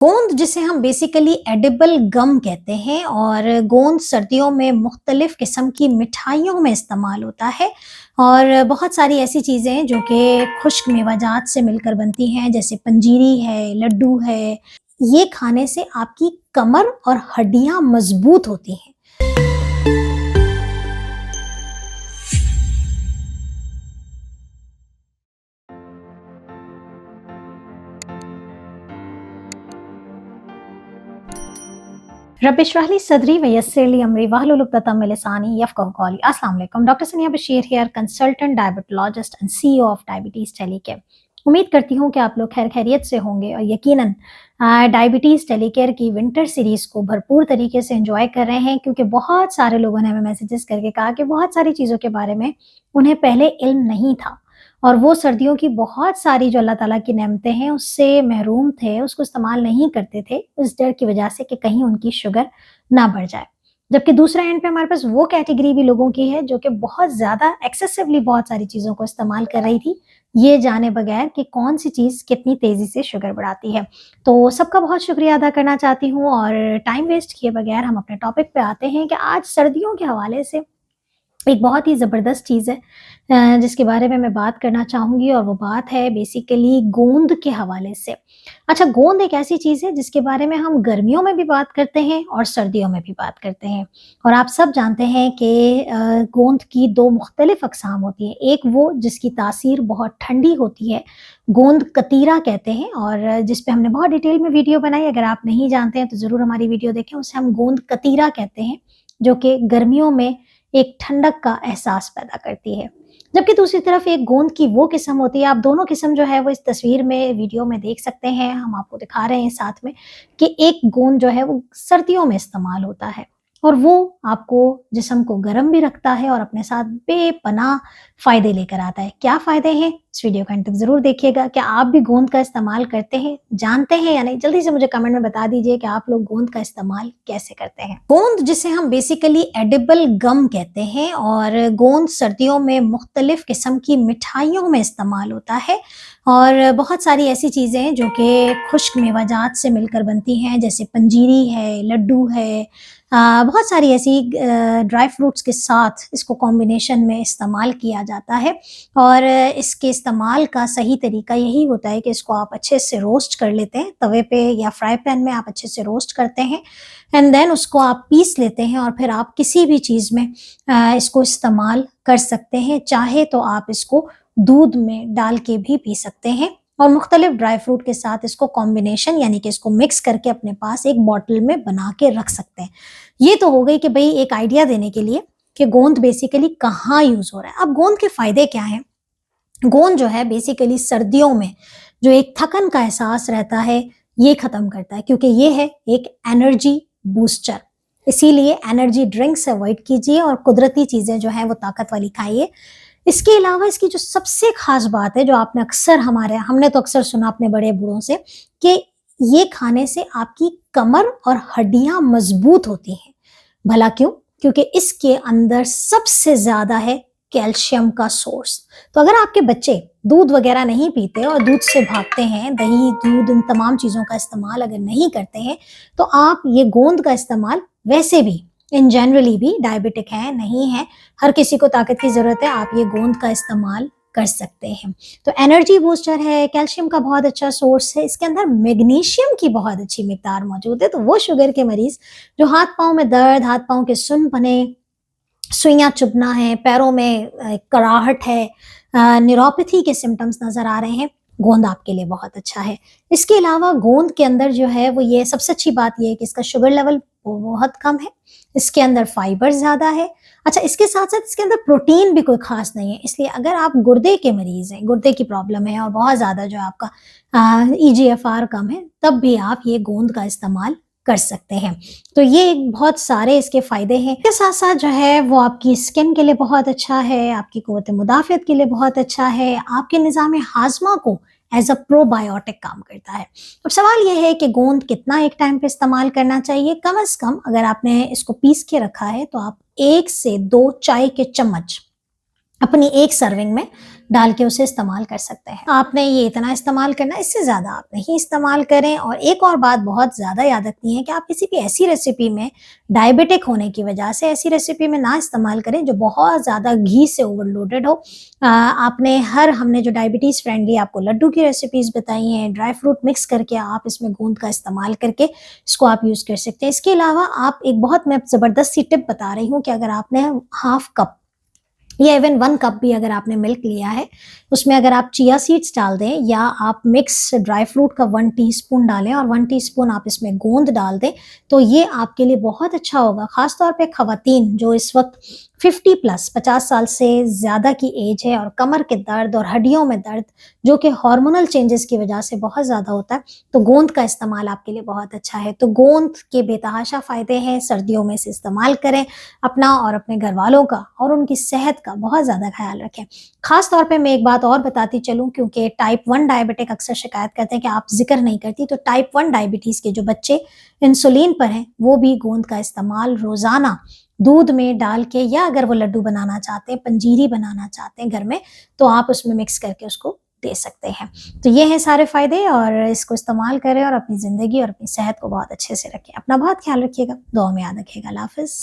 गोंद जिसे हम बेसिकली एडिबल गम कहते हैं और गोंद सर्दियों में मुख्तलिफ किस्म की मिठाइयों में इस्तेमाल होता है। और बहुत सारी ऐसी चीज़ें हैं जो कि खुश्क मेवाजात से मिलकर बनती हैं, जैसे पंजीरी है, लड्डू है। ये खाने से आपकी कमर और हड्डियां मजबूत होती हैं। रब इश्रह ली सदरी व यस्सिर ली अमरी वहलुल उक़्दतम मिन लिसानी यफ़क़हू क़ौली। अस्सलाम वालेकुम। डॉक्टर सनिया Bashir here, consultant diabetologist and CEO of diabetes टेलीकेयर। उम्मीद करती हूँ कि आप लोग खैर खैरियत से होंगे और यकीनन डायबिटीज़ टेलीकेयर की विंटर सीरीज़ को भरपूर तरीके से एंजॉय कर रहे हैं, क्योंकि बहुत सारे लोगों ने हमें मैसेजेस करके कहा कि बहुत सारी चीज़ों के बारे में उन्हें पहले इल्म नहीं था और वो सर्दियों की बहुत सारी जो अल्लाह ताला की नेमतें हैं उससे महरूम थे, उसको इस्तेमाल नहीं करते थे उस डर की वजह से कि कहीं उनकी शुगर ना बढ़ जाए। जबकि दूसरे एंड पे हमारे पास वो कैटेगरी भी लोगों की है जो कि बहुत ज़्यादा एक्सेसिवली बहुत सारी चीज़ों को इस्तेमाल कर रही थी, ये जाने बगैर कि कौन सी चीज़ कितनी तेज़ी से शुगर बढ़ाती है। तो सबका बहुत शुक्रिया अदा करना चाहती हूँ और टाइम वेस्ट किए बगैर हम अपने टॉपिक पे आते हैं कि आज सर्दियों के हवाले से एक बहुत ही ज़बरदस्त चीज़ है जिसके बारे में मैं बात करना चाहूँगी और वो बात है बेसिकली गोंद के हवाले से। अच्छा, गोंद एक ऐसी चीज़ है जिसके बारे में हम गर्मियों में भी बात करते हैं और सर्दियों में भी बात करते हैं। और आप सब जानते हैं कि गोंद की 2 मुख्तलिफ़ अक़साम होती हैं। एक वो जिसकी तासीर बहुत ठंडी होती है, गोंद कतीरा कहते हैं, और जिस पे हमने बहुत डिटेल में वीडियो बनाई। अगर आप नहीं जानते हैं तो ज़रूर हमारी वीडियो देखें, उसे हम गोंद कतीरा कहते हैं, जो कि गर्मियों में एक ठंडक का एहसास पैदा करती है। जबकि दूसरी तरफ एक गोंद की वो किस्म होती है, आप दोनों किस्म जो है वो इस तस्वीर में वीडियो में देख सकते हैं, हम आपको दिखा रहे हैं साथ में, कि एक गोंद जो है वो सर्दियों में इस्तेमाल होता है और वो आपको जिस्म को गर्म भी रखता है और अपने साथ बेपनाह फ़ायदे लेकर आता है। क्या फ़ायदे हैं? इस वीडियो का अंत तक ज़रूर देखिएगा। क्या आप भी गोंद का इस्तेमाल करते हैं, जानते हैं या नहीं? जल्दी से मुझे कमेंट में बता दीजिए कि आप लोग गोंद का इस्तेमाल कैसे करते हैं। गोंद जिसे हम बेसिकली एडिबल गम कहते हैं और गोंद सर्दियों में मुख्तलिफ किस्म की मिठाइयों में इस्तेमाल होता है। और बहुत सारी ऐसी चीज़ें हैं जो कि खुश्क मेवाजात से मिलकर बनती हैं, जैसे पंजीरी है, लड्डू है। बहुत सारी ऐसी ड्राई फ्रूट्स के साथ इसको कॉम्बिनेशन में इस्तेमाल किया जाता है। और इसके इस्तेमाल का सही तरीका यही होता है कि इसको आप अच्छे से रोस्ट कर लेते हैं तवे पे या फ्राई पैन में, आप अच्छे से रोस्ट करते हैं एंड देन उसको आप पीस लेते हैं और फिर आप किसी भी चीज़ में इसको इस्तेमाल कर सकते हैं। चाहे तो आप इसको दूध में डाल के भी पी सकते हैं और मुख्तलिफ ड्राई फ्रूट के साथ इसको कॉम्बिनेशन यानी कि इसको मिक्स करके अपने पास एक बॉटल में बना के रख सकते हैं। ये तो हो गई कि भाई एक आइडिया देने के लिए कि गोंद बेसिकली कहाँ यूज़ हो रहा है। अब गोंद के फ़ायदे क्या हैं? गोंद जो है बेसिकली सर्दियों में जो एक थकन का एहसास रहता है ये ख़त्म करता है, क्योंकि ये है एक एनर्जी बूस्टर। इसीलिए एनर्जी ड्रिंक्स अवॉइड कीजिए और कुदरती चीज़ें जो हैं वो ताकत वाली खाइए। इसके अलावा इसकी जो सबसे ख़ास बात है, जो आपने हमने तो अक्सर सुना अपने बड़े बूढ़ों से, कि ये खाने से आपकी कमर और हड्डियाँ मज़बूत होती हैं। भला क्यों? क्योंकि इसके अंदर सबसे ज़्यादा है कैल्शियम का सोर्स। तो अगर आपके बच्चे दूध वगैरह नहीं पीते और दूध से भागते हैं, दही, दूध, इन तमाम चीज़ों का इस्तेमाल अगर नहीं करते हैं, तो आप ये गोंद का इस्तेमाल वैसे भी इन जनरली भी डायबिटिक हैं, नहीं है, हर किसी को ताकत की ज़रूरत है, आप ये गोंद का इस्तेमाल कर सकते हैं। तो एनर्जी बूस्टर है, कैल्शियम का बहुत अच्छा सोर्स है, इसके अंदर मैग्नीशियम की बहुत अच्छी मिकदार मौजूद है। तो वो शुगर के मरीज़ जो हाथ-पाँव में दर्द, हाथ-पाँव के सुन्न-पने, सुइयाँ चुभना है, पैरों में कराहट है, न्यूरोपैथी के सिम्पटम्स नज़र आ रहे हैं, गोंद आपके लिए बहुत अच्छा है। इसके अलावा गोंद के अंदर जो है वो ये सबसे अच्छी बात ये है कि इसका शुगर लेवल बहुत कम है, इसके अंदर फाइबर ज़्यादा है। अच्छा, इसके साथ-साथ इसके अंदर प्रोटीन भी कोई ख़ास नहीं है, इसलिए अगर आप गुर्दे के मरीज़ हैं, गुर्दे की प्रॉब्लम है और बहुत ज़्यादा जो आपका ईजीएफआर कम है, तब भी आप ये गोंद का इस्तेमाल कर सकते हैं। तो ये बहुत सारे इसके फ़ायदे हैं। इसके साथ-साथ जो है वो आपकी स्किन के लिए बहुत अच्छा है, आपकी क़ुव्वत मुदाफ़ियत के लिए बहुत अच्छा है, आपके निज़ाम हाज़मा को एज़ अ प्रोबायोटिक काम करता है। अब सवाल ये है कि गोंद कितना एक टाइम पे इस्तेमाल करना चाहिए? कम से कम अगर आपने इसको पीस के रखा है तो आप 1 से 2 चाय के चम्मच अपनी एक सर्विंग में डाल के उसे इस्तेमाल कर सकते हैं। आपने ये इतना इस्तेमाल करना, इससे ज़्यादा आप नहीं इस्तेमाल करें। और एक और बात बहुत ज़्यादा याद रखनी है कि आप किसी भी ऐसी रेसिपी में डायबिटिक होने की वजह से ऐसी रेसिपी में ना इस्तेमाल करें जो बहुत ज़्यादा घी से ओवरलोडेड हो। हमने जो डायबिटीज़ फ्रेंडली आपको लड्डू की रेसिपीज़ बताई हैं, ड्राई फ्रूट मिक्स करके आप इसमें गोंद का इस्तेमाल करके इसको आप यूज़ कर सकते हैं। इसके अलावा आप एक बहुत मैं ज़बरदस्त सी टिप बता रही हूँ कि अगर आपने हाफ कप या इवन 1 कप भी अगर आपने मिल्क लिया है, उसमें अगर आप चिया सीड्स डाल दें या आप मिक्स ड्राई फ्रूट का 1 टीस्पून डालें और 1 टीस्पून आप इसमें गोंद डाल दें, तो ये आपके लिए बहुत अच्छा होगा। ख़ास तौर पे ख़वातीन जो इस वक़्त 50 प्लस 50 साल से ज़्यादा की एज है और कमर के दर्द और हड्डियों में दर्द जो कि हार्मोनल चेंजेस की वजह से बहुत ज़्यादा होता है, तो गोंद का इस्तेमाल आपके लिए बहुत अच्छा है। तो गोंद के बेतहाशा फ़ायदे हैं, सर्दियों में इसे इस्तेमाल करें। अपना और अपने घरवालों का और उनकी सेहत का बहुत ज़्यादा ख़्याल रखें। ख़ास तौर पे मैं एक बात और बताती चलूँ, क्योंकि टाइप 1 डायबिटिक अक्सर शिकायत करते हैं कि आप ज़िक्र नहीं करती, तो टाइप 1 डायबिटीज़ के जो बच्चे इंसुलिन पर हैं, वो भी गोंद का इस्तेमाल रोज़ाना दूध में डाल के, या अगर वो लड्डू बनाना चाहते हैं, पंजीरी बनाना चाहते हैं घर में, तो आप उसमें मिक्स करके उसको दे सकते हैं। तो ये हैं सारे फ़ायदे, और इसको इस्तेमाल करें और अपनी ज़िंदगी और अपनी सेहत को बहुत अच्छे से रखें। अपना बहुत ख़्याल रखिएगा, दुआ में याद रखिएगा। अल्लाह हाफ़िज़।